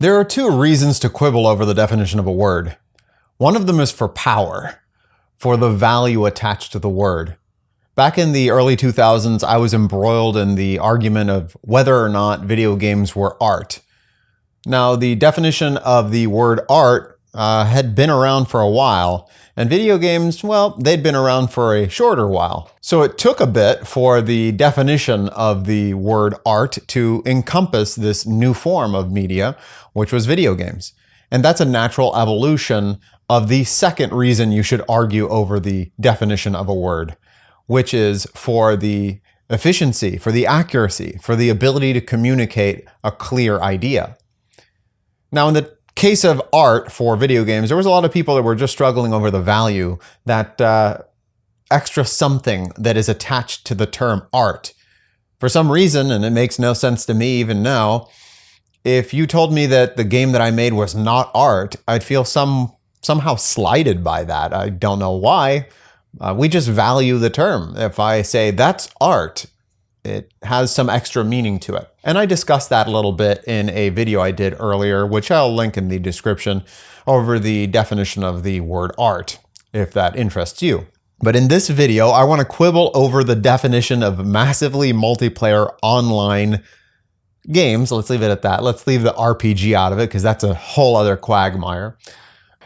There are two reasons to quibble over the definition of a word. One of them is for power, for the value attached to the word. Back in the early 2000s, I was embroiled in the argument of whether or not video games were art. Now, the definition of the word art had been around for a while, and video games, well, they'd been around for a shorter while. So it took a bit for the definition of the word art to encompass this new form of media, which was video games. And that's a natural evolution of the second reason you should argue over the definition of a word, which is for the efficiency, for the accuracy, for the ability to communicate a clear idea. Now, in the case of art for video games, there was a lot of people that were just struggling over the value, that extra something that is attached to the term art. For some reason, and it makes no sense to me even now, if you told me that the game that I made was not art, I'd feel somehow slighted by that. I don't know why. We just value the term. If I say that's art, it has some extra meaning to it. And I discussed that a little bit in a video I did earlier, which I'll link in the description, over the definition of the word art, if that interests you. But in this video, I want to quibble over the definition of massively multiplayer online games. Let's leave it at that. Let's leave the RPG out of it because that's a whole other quagmire.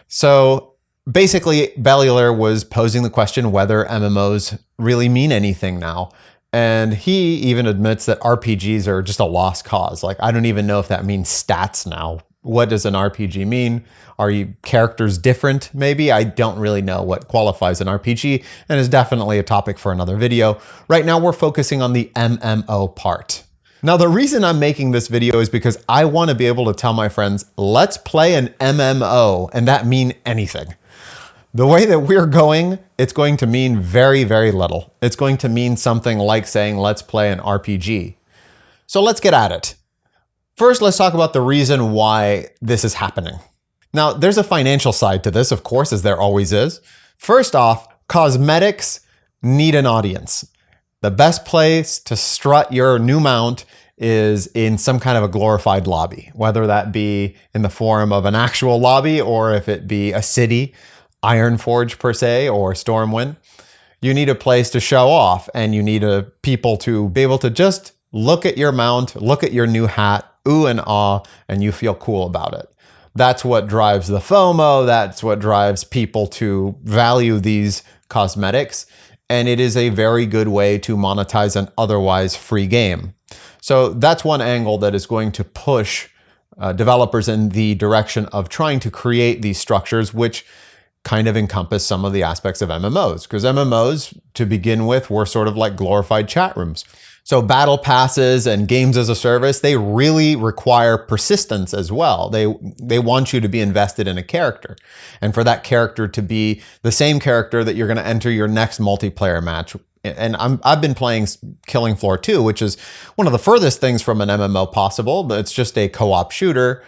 So basically, Bellular was posing the question whether MMOs really mean anything now. And he even admits that RPGs are just a lost cause. Like, I don't even know if that means stats now. What does an RPG mean? Are you characters different? Maybe. I don't really know what qualifies an RPG, and is definitely a topic for another video. Right now, we're focusing on the MMO part. Now, the reason I'm making this video is because I want to be able to tell my friends, let's play an MMO, and that mean anything. The way that we're going, it's going to mean very, very little. It's going to mean something like saying, let's play an RPG. So let's get at it. First, let's talk about the reason why this is happening. Now, there's a financial side to this, of course, as there always is. First off, cosmetics need an audience. The best place to strut your new mount is in some kind of a glorified lobby, whether that be in the form of an actual lobby or if it be a city, Ironforge per se, or Stormwind. You need a place to show off, and you need people to be able to just look at your mount, look at your new hat, ooh and ah, and you feel cool about it. That's what drives the FOMO. That's what drives people to value these cosmetics. And it is a very good way to monetize an otherwise free game. So that's one angle that is going to push developers in the direction of trying to create these structures, which kind of encompass some of the aspects of MMOs, because MMOs, to begin with, were sort of like glorified chat rooms. So battle passes and games as a service, they really require persistence as well. They want you to be invested in a character, and for that character to be the same character that you're going to enter your next multiplayer match. And I've been playing Killing Floor 2, which is one of the furthest things from an MMO possible, but it's just a co-op shooter.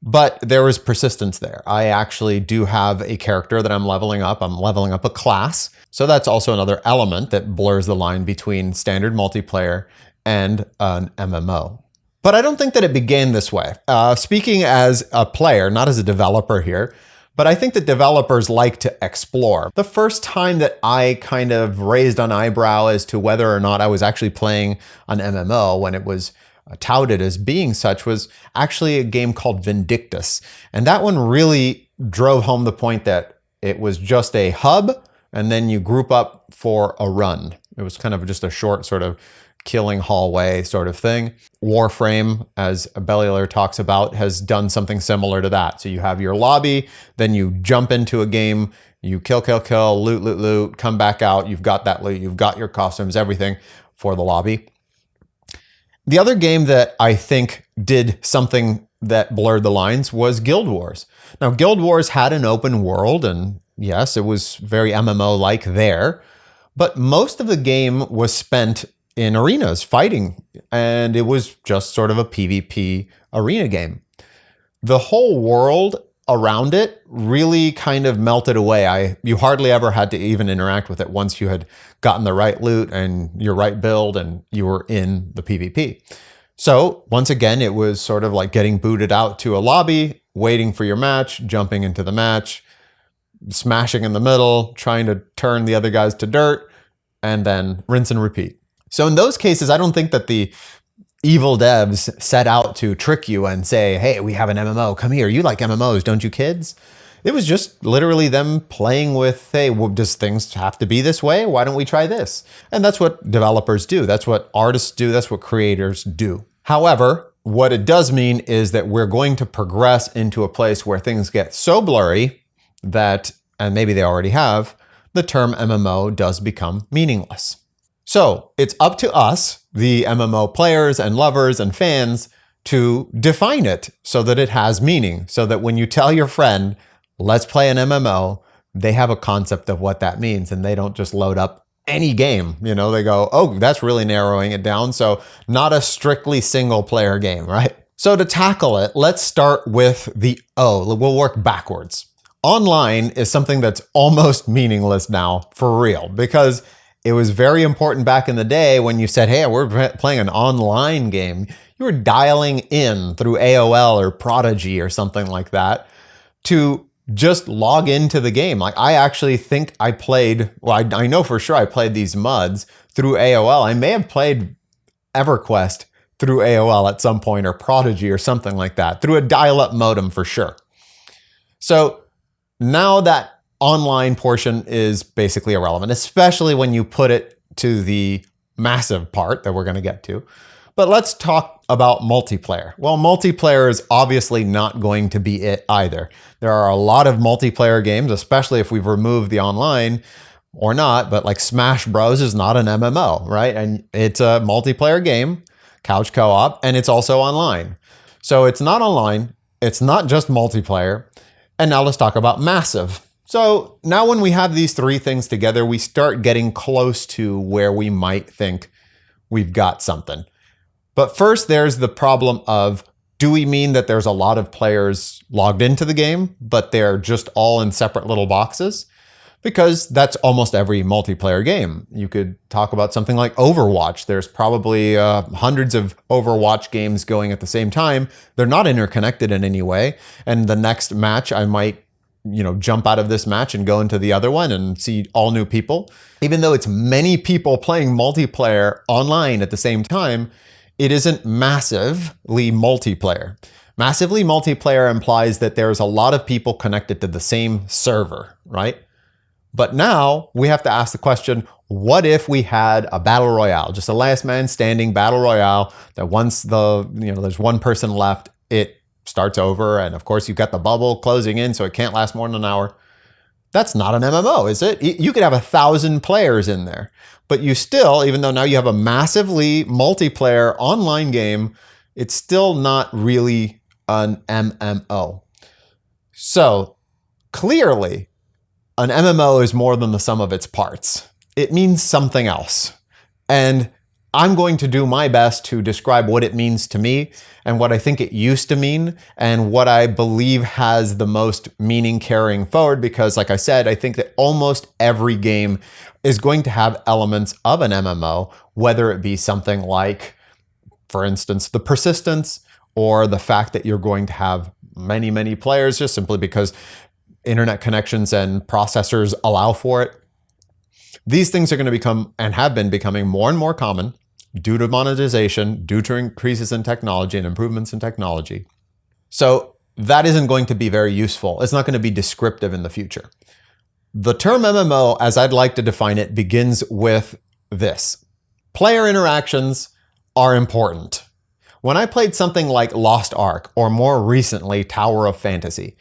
But there is persistence there. I actually do have a character that I'm leveling up. I'm leveling up a class. So that's also another element that blurs the line between standard multiplayer and an MMO. But I don't think that it began this way. Speaking as a player, not as a developer here, but I think that developers like to explore. The first time that I kind of raised an eyebrow as to whether or not I was actually playing an MMO when it was touted as being such was actually a game called Vindictus. And that one really drove home the point that it was just a hub and then you group up for a run. It was kind of just a short sort of killing hallway sort of thing. Warframe, as Bellular talks about, has done something similar to that. So you have your lobby, then you jump into a game, you kill, loot, come back out, you've got that loot, you've got your costumes, everything for the lobby. The other game that I think did something that blurred the lines was Guild Wars. Now, Guild Wars had an open world, and yes, it was very MMO-like there, but most of the game was spent in arenas fighting, and it was just sort of a PvP arena game. The whole world around it really kind of melted away. You hardly ever had to even interact with it once you had gotten the right loot and your right build and you were in the PvP. So once again, it was sort of like getting booted out to a lobby, waiting for your match, jumping into the match, smashing in the middle, trying to turn the other guys to dirt, and then rinse and repeat. So in those cases, I don't think that the evil devs set out to trick you and say, hey, we have an MMO, come here, you like MMOs, don't you kids? It was just literally them playing with, hey, well, does things have to be this way? Why don't we try this? And that's what developers do. That's what artists do. That's what creators do. However, what it does mean is that we're going to progress into a place where things get so blurry that, and maybe they already have, the term MMO does become meaningless. So it's up to us, the MMO players and lovers and fans, to define it so that it has meaning, so that when you tell your friend, let's play an MMO, they have a concept of what that means and they don't just load up any game. You know, they go, oh, that's really narrowing it down. So not a strictly single player game, right? So to tackle it, let's start with the O. We'll work backwards. Online is something that's almost meaningless now, for real, because it was very important back in the day when you said, hey, we're playing an online game. You were dialing in through AOL or Prodigy or something like that to just log into the game. Like I actually think I played, well, I know for sure I played these MUDs through AOL. I may have played EverQuest through AOL at some point, or Prodigy or something like that, through a dial-up modem for sure. So now that online portion is basically irrelevant, especially when you put it to the massive part that we're going to get to. But let's talk about multiplayer. Well, multiplayer is obviously not going to be it either. There are a lot of multiplayer games, especially if we've removed the online or not, but like Smash Bros is not an MMO, right? And it's a multiplayer game, couch co-op, and it's also online. So it's not online, it's not just multiplayer. And now let's talk about massive. So now when we have these three things together, we start getting close to where we might think we've got something. But first, there's the problem of, do we mean that there's a lot of players logged into the game, but they're just all in separate little boxes? Because that's almost every multiplayer game. You could talk about something like Overwatch. There's probably hundreds of Overwatch games going at the same time. They're not interconnected in any way. And the next match, I might jump out of this match and go into the other one and see all new people. Even though it's many people playing multiplayer online at the same time, it isn't massively multiplayer. Massively multiplayer implies that there's a lot of people connected to the same server, right? But now we have to ask the question, what if we had a battle royale, just a last man standing battle royale that once there's one person left, it starts over. And of course you've got the bubble closing in, so it can't last more than an hour. That's not an MMO, is it? You could have 1,000 players in there, but you still, even though now you have a massively multiplayer online game, it's still not really an MMO. So clearly, an MMO is more than the sum of its parts. It means something else. And I'm going to do my best to describe what it means to me and what I think it used to mean and what I believe has the most meaning carrying forward, because like I said, I think that almost every game is going to have elements of an MMO, whether it be something like, for instance, the persistence, or the fact that you're going to have many, many players just simply because internet connections and processors allow for it. These things are going to become, and have been becoming, more and more common due to monetization, due to increases in technology and improvements in technology. So that isn't going to be very useful. It's not going to be descriptive in the future. The term MMO, as I'd like to define it, begins with this. Player interactions are important. When I played something like Lost Ark, or more recently, Tower of Fantasy,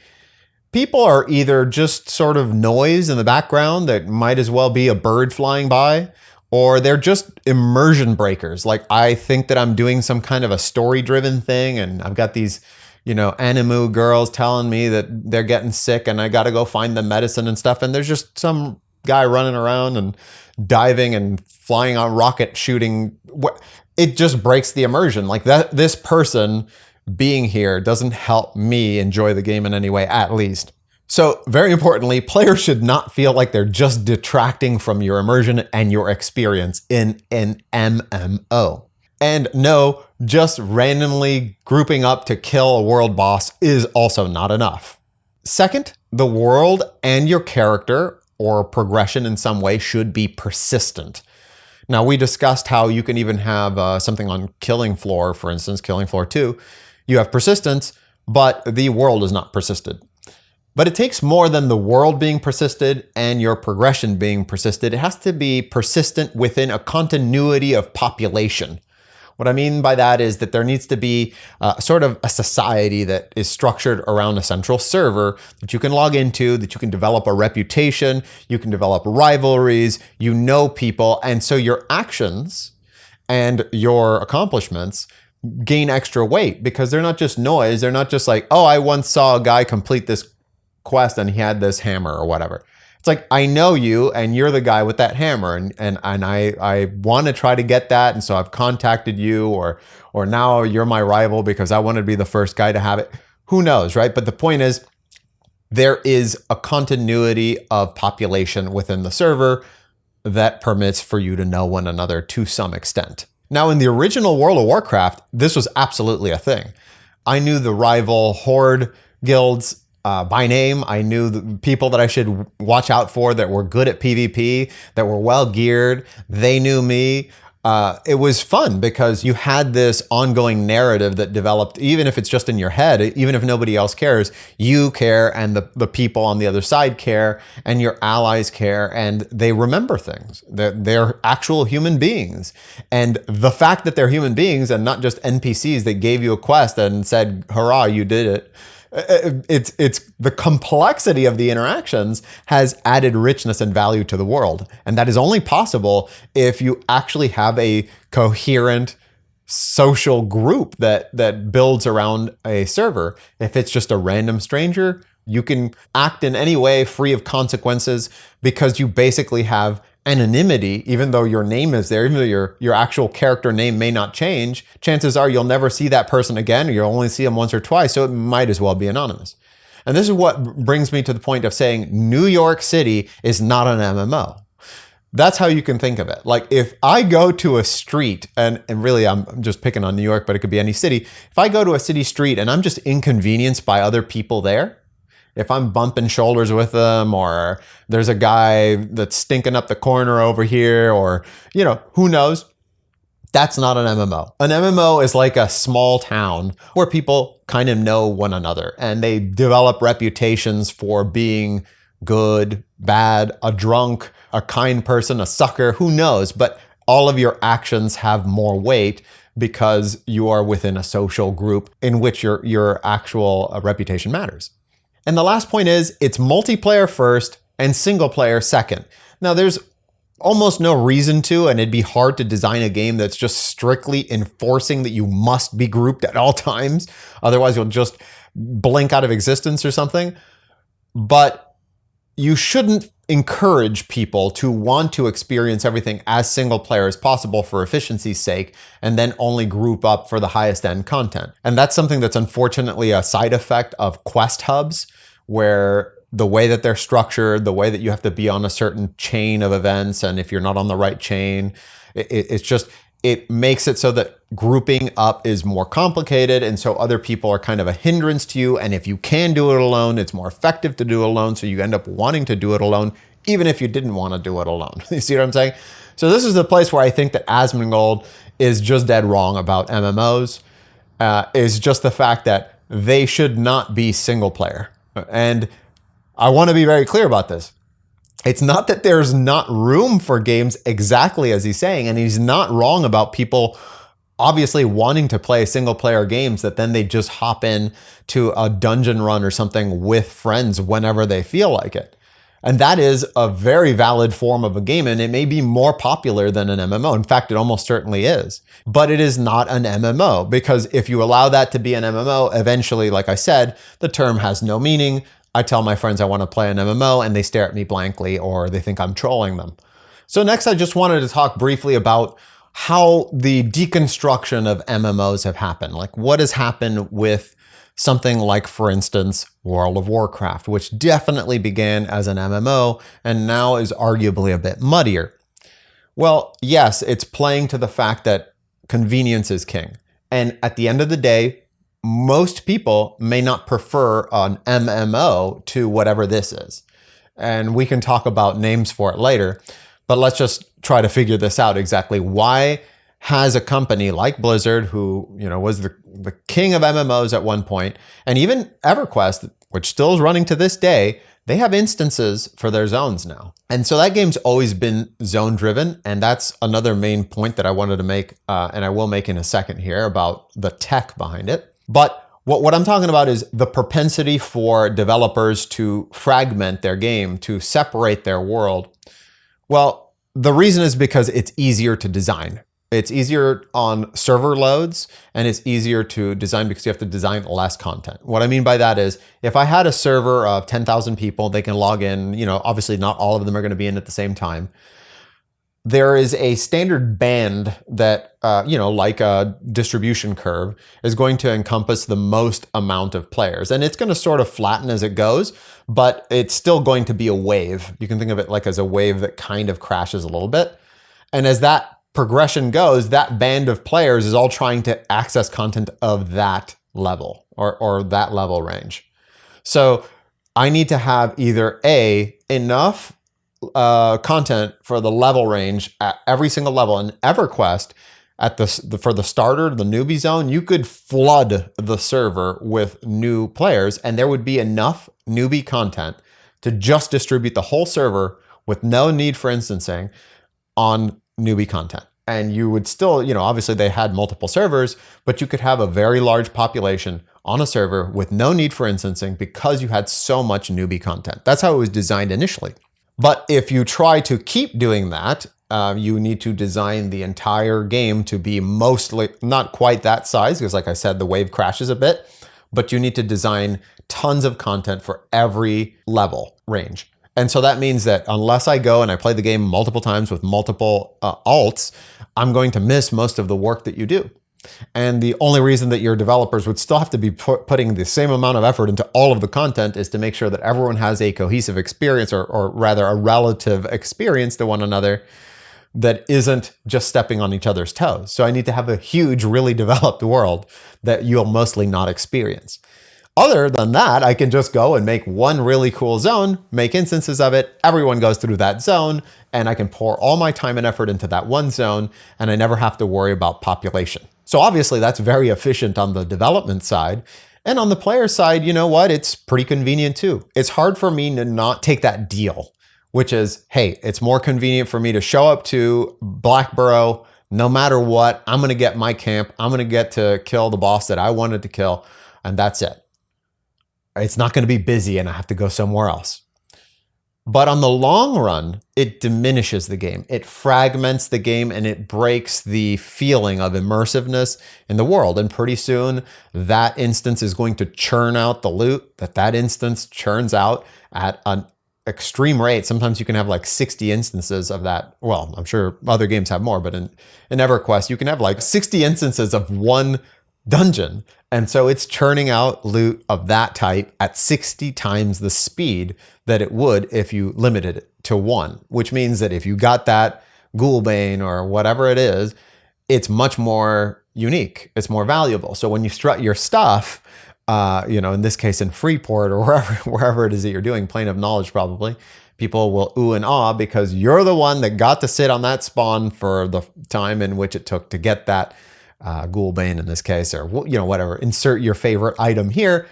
people are either just sort of noise in the background that might as well be a bird flying by, or they're just immersion breakers. Like, I think that I'm doing some kind of a story-driven thing, and I've got these, animu girls telling me that they're getting sick and I got to go find them medicine and stuff. And there's just some guy running around and diving and flying on rocket shooting. It just breaks the immersion. Like, that, this person being here doesn't help me enjoy the game in any way, at least. So very importantly, players should not feel like they're just detracting from your immersion and your experience in an MMO. And no, just randomly grouping up to kill a world boss is also not enough. Second, the world and your character or progression in some way should be persistent. Now, we discussed how you can even have something on Killing Floor, for instance, Killing Floor 2. You have persistence, but the world is not persisted. But it takes more than the world being persisted and your progression being persisted. It has to be persistent within a continuity of population. What I mean by that is that there needs to be sort of a society that is structured around a central server that you can log into, that you can develop a reputation, you can develop rivalries, you know people, and so your actions and your accomplishments gain extra weight because they're not just noise. They're not just like, oh, I once saw a guy complete this quest and he had this hammer or whatever. It's like, I know you and you're the guy with that hammer and I want to try to get that. And so I've contacted you or now you're my rival because I want to be the first guy to have it. Who knows, right? But the point is there is a continuity of population within the server that permits for you to know one another to some extent. Now, in the original World of Warcraft, this was absolutely a thing. I knew the rival horde guilds by name. I knew the people that I should watch out for that were good at PvP, that were well geared. They knew me. It was fun because you had this ongoing narrative that developed, even if it's just in your head, even if nobody else cares, you care and the people on the other side care and your allies care and they remember things. They're actual human beings. And the fact that they're human beings and not just NPCs that gave you a quest and said, hurrah, you did it. It's the complexity of the interactions has added richness and value to the world. And that is only possible if you actually have a coherent social group that builds around a server. If it's just a random stranger, you can act in any way free of consequences because you basically have anonymity, even though your name is there, even though your actual character name may not change, chances are you'll never see that person again, or you'll only see them once or twice, so it might as well be anonymous. And this is what brings me to the point of saying New York City is not an MMO. That's how you can think of it. Like if I go to a street, and really I'm just picking on New York, but it could be any city. If I go to a city street and I'm just inconvenienced by other people there, if I'm bumping shoulders with them or there's a guy that's stinking up the corner over here or, who knows, that's not an MMO. An MMO is like a small town where people kind of know one another and they develop reputations for being good, bad, a drunk, a kind person, a sucker, who knows, but all of your actions have more weight because you are within a social group in which your actual reputation matters. And the last point is it's multiplayer first and single player second. Now there's almost no reason to, and it'd be hard to design a game that's just strictly enforcing that you must be grouped at all times. Otherwise you'll just blink out of existence or something. But you shouldn't encourage people to want to experience everything as single player as possible for efficiency's sake, and then only group up for the highest end content. And that's something that's unfortunately a side effect of quest hubs, where the way that they're structured, the way that you have to be on a certain chain of events, and if you're not on the right chain, it makes it so that grouping up is more complicated, and so other people are kind of a hindrance to you. And if you can do it alone, it's more effective to do it alone, so you end up wanting to do it alone, even if you didn't want to do it alone. You see what I'm saying? So this is the place where I think that Asmongold is just dead wrong about MMOs, is just the fact that they should not be single player. And I want to be very clear about this. It's not that there's not room for games exactly as he's saying, and he's not wrong about people obviously wanting to play single player games that then they just hop in to a dungeon run or something with friends whenever they feel like it. And that is a very valid form of a game, and it may be more popular than an MMO. In fact, it almost certainly is. But it is not an MMO, because if you allow that to be an MMO, eventually, like I said, the term has no meaning. I tell my friends I want to play an MMO and they stare at me blankly, or they think I'm trolling them. So next, I just wanted to talk briefly about how the deconstruction of MMOs have happened. Like what has happened with something like, for instance, World of Warcraft, which definitely began as an MMO and now is arguably a bit muddier. Well, yes, it's playing to the fact that convenience is king. And at the end of the day, most people may not prefer an MMO to whatever this is. And we can talk about names for it later, but let's just try to figure this out exactly. Why has a company like Blizzard, who was the king of MMOs at one point, and even EverQuest, which still is running to this day, they have instances for their zones now. And so that game's always been zone driven. And that's another main point that I wanted to make, and I will make in a second here, about the tech behind it. But what I'm talking about is the propensity for developers to fragment their game, to separate their world. Well, the reason is because it's easier to design. It's easier on server loads, and it's easier to design because you have to design less content. What I mean by that is, if I had a server of 10,000 people, they can log in, obviously not all of them are going to be in at the same time. There is a standard band that, like a distribution curve, is going to encompass the most amount of players. And it's going to sort of flatten as it goes, but it's still going to be a wave. You can think of it like as a wave that kind of crashes a little bit. And as that progression goes, that band of players is all trying to access content of that level or that level range. So I need to have either enough content for the level range at every single level. In EverQuest, for the starter, the newbie zone, you could flood the server with new players, and there would be enough newbie content to just distribute the whole server with no need for instancing on newbie content. And you would still, obviously they had multiple servers, but you could have a very large population on a server with no need for instancing because you had so much newbie content. That's how it was designed initially. But if you try to keep doing that, you need to design the entire game to be mostly, not quite that size, because like I said, the wave crashes a bit, but you need to design tons of content for every level range. And so that means that unless I go and I play the game multiple times with multiple alts, I'm going to miss most of the work that you do. And the only reason that your developers would still have to be putting the same amount of effort into all of the content is to make sure that everyone has a cohesive experience, or rather a relative experience to one another that isn't just stepping on each other's toes. So I need to have a huge, really developed world that you'll mostly not experience. Other than that, I can just go and make one really cool zone, make instances of it, everyone goes through that zone, and I can pour all my time and effort into that one zone, and I never have to worry about population. So obviously that's very efficient on the development side. And on the player side, you know what? It's pretty convenient too. It's hard for me to not take that deal, which is, hey, it's more convenient for me to show up to Blackborough, no matter what, I'm going to get my camp, I'm going to get to kill the boss that I wanted to kill, and that's it. It's not going to be busy and I have to go somewhere else. But on the long run, it diminishes the game. It fragments the game and it breaks the feeling of immersiveness in the world. And pretty soon, that instance is going to churn out the loot that instance churns out at an extreme rate. Sometimes you can have like 60 instances of that. Well, I'm sure other games have more, but in EverQuest, you can have like 60 instances of one dungeon. And so it's churning out loot of that type at 60 times the speed that it would if you limited it to one, which means that if you got that Ghoulbane or whatever it is, it's much more unique. It's more valuable. So when you strut your stuff, in this case in Freeport or wherever it is that you're doing, Plane of Knowledge probably, people will ooh and ah because you're the one that got to sit on that spawn for the time in which it took to get that Ghoulbane in this case, or whatever, insert your favorite item here.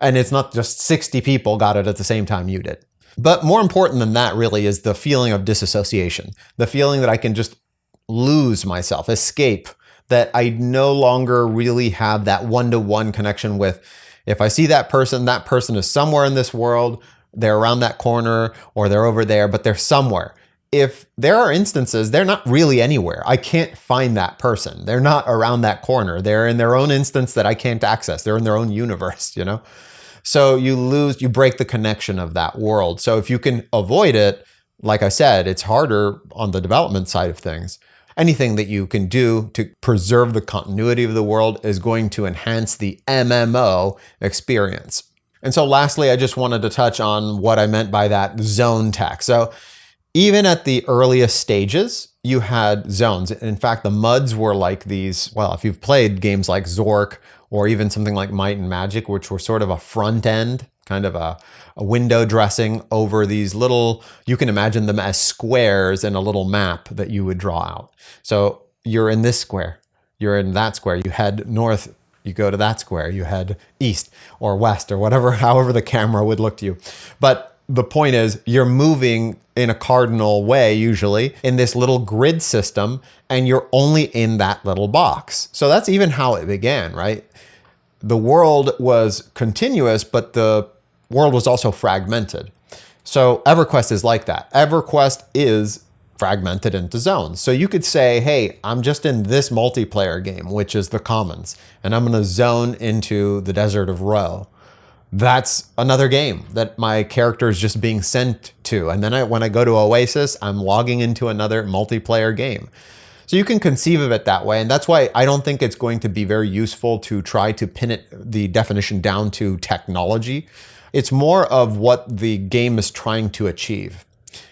And it's not just 60 people got it at the same time you did. But more important than that really is the feeling of disassociation, the feeling that I can just lose myself, escape, that I no longer really have that one-to-one connection with. If I see that person is somewhere in this world, they're around that corner or they're over there, but they're somewhere. If there are instances, they're not really anywhere. I can't find that person. They're not around that corner. They're in their own instance that I can't access. They're in their own universe, So you break the connection of that world. So if you can avoid it, like I said, it's harder on the development side of things. Anything that you can do to preserve the continuity of the world is going to enhance the MMO experience. And so lastly, I just wanted to touch on what I meant by that zone tech. So even at the earliest stages, you had zones. In fact, the MUDs were like these, well, if you've played games like Zork or even something like Might and Magic, which were sort of a front end, kind of a window dressing over these little, you can imagine them as squares in a little map that you would draw out. So you're in this square, you're in that square, you head north, you go to that square, you head east or west or whatever, however the camera would look to you. But the point is, you're moving in a cardinal way, usually, in this little grid system, and you're only in that little box. So that's even how it began, right? The world was continuous, but the world was also fragmented. So EverQuest is like that. EverQuest is fragmented into zones. So you could say, hey, I'm just in this multiplayer game, which is the Commons, and I'm going to zone into the Desert of Ro. That's another game that my character is just being sent to. And then when I go to Oasis, I'm logging into another multiplayer game. So you can conceive of it that way. And that's why I don't think it's going to be very useful to try to pin the definition down to technology. It's more of what the game is trying to achieve.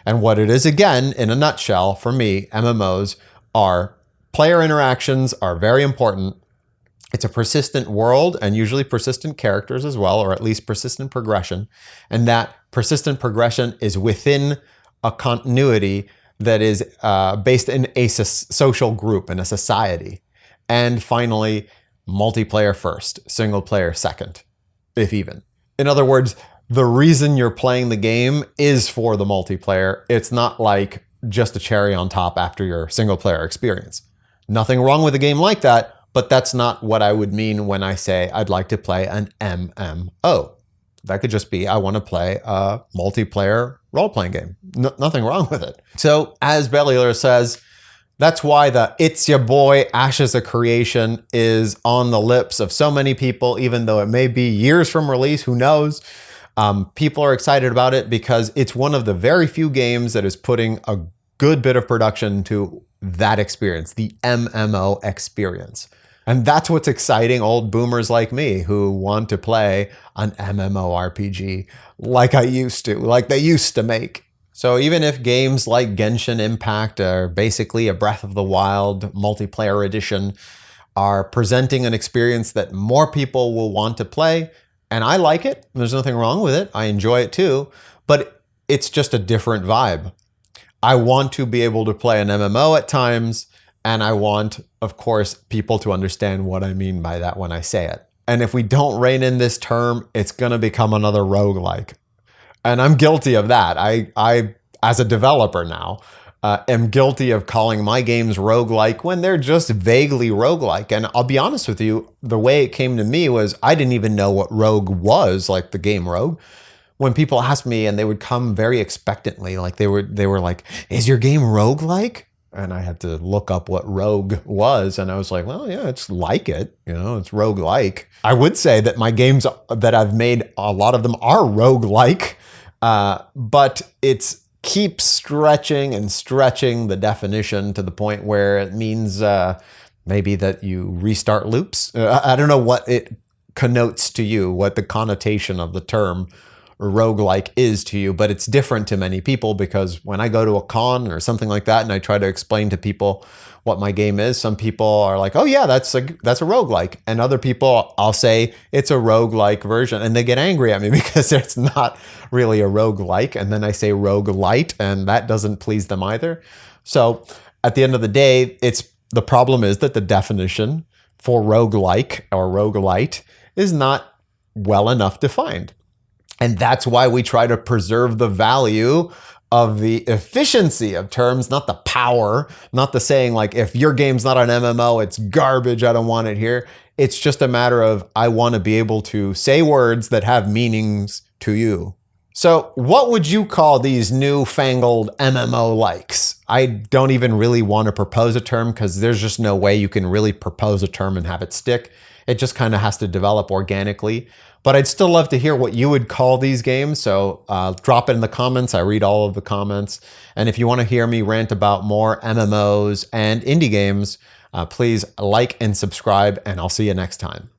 And what it is, again, in a nutshell, for me, MMOs are player interactions are very important. It's a persistent world and usually persistent characters as well, or at least persistent progression. And that persistent progression is within a continuity that is based in a social group, in a society. And finally, multiplayer first, single player second, if even. In other words, the reason you're playing the game is for the multiplayer. It's not like just a cherry on top after your single player experience. Nothing wrong with a game like that, but that's not what I would mean when I say I'd like to play an MMO. That could just be I want to play a multiplayer role-playing game. Nothing wrong with it. So as Bellular says, that's why the "It's Your Boy, Ashes of Creation" is on the lips of so many people, even though it may be years from release, who knows? People are excited about it because it's one of the very few games that is putting a good bit of production to that experience, the MMO experience. And that's what's exciting old boomers like me who want to play an MMORPG like I used to, like they used to make. So even if games like Genshin Impact are basically a Breath of the Wild multiplayer edition, are presenting an experience that more people will want to play, and I like it, there's nothing wrong with it, I enjoy it too, but it's just a different vibe. I want to be able to play an MMO at times, and I want, of course, people to understand what I mean by that when I say it. And if we don't rein in this term, it's going to become another roguelike. And I'm guilty of that. I as a developer now, am guilty of calling my games roguelike when they're just vaguely roguelike. And I'll be honest with you, the way it came to me was I didn't even know what rogue was, like the game Rogue. When people asked me, and they would come very expectantly, like they were like, "Is your game roguelike?" And I had to look up what rogue was, and I was like, well, yeah, it's like it, it's roguelike. I would say that my games that I've made, a lot of them are roguelike, but it's keeps stretching and stretching the definition to the point where it means maybe that you restart loops. I don't know what it connotes to you, what the connotation of the term roguelike is to you, but it's different to many people because when I go to a con or something like that and I try to explain to people what my game is, some people are like, oh yeah, that's a roguelike. And other people, I'll say it's a roguelike version, and they get angry at me because it's not really a roguelike. And then I say roguelite, and that doesn't please them either. So at the end of the day, the problem is that the definition for roguelike or roguelite is not well enough defined. And that's why we try to preserve the value of the efficiency of terms, not the power, not the saying like, if your game's not an MMO, it's garbage, I don't want it here. It's just a matter of, I want to be able to say words that have meanings to you. So what would you call these newfangled MMO likes? I don't even really want to propose a term because there's just no way you can really propose a term and have it stick. It just kind of has to develop organically. But I'd still love to hear what you would call these games. So drop it in the comments. I read all of the comments. And if you want to hear me rant about more MMOs and indie games, please like and subscribe, and I'll see you next time.